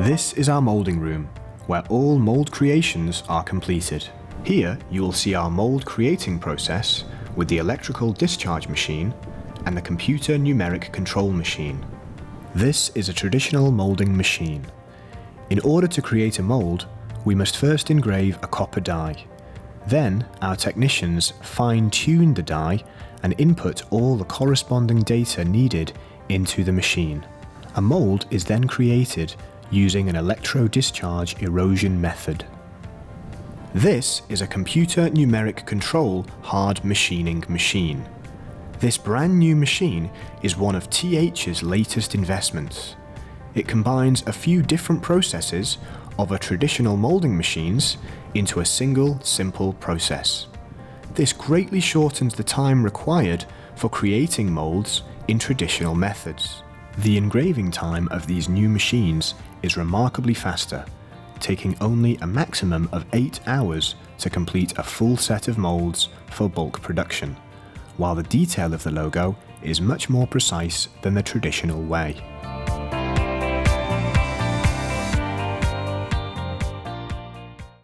This is our moulding room, where all mould creations are completed. Here you will see our mould creating process with the electrical discharge machine and the computer numeric control machine. This is a traditional moulding machine. In order to create a mould, we must first engrave a copper die. Then our technicians fine-tune the die and input all the corresponding data needed into the machine. A mould is then created using an electro-discharge erosion method. This is a computer numeric control hard machining machine. This brand new machine is one of TH's latest investments. It combines a few different processes of a traditional moulding machines into a single simple process. This greatly shortens the time required for creating moulds in traditional methods. The engraving time of these new machines is remarkably faster, taking only a maximum of 8 hours to complete a full set of moulds for bulk production, while the detail of the logo is much more precise than the traditional way.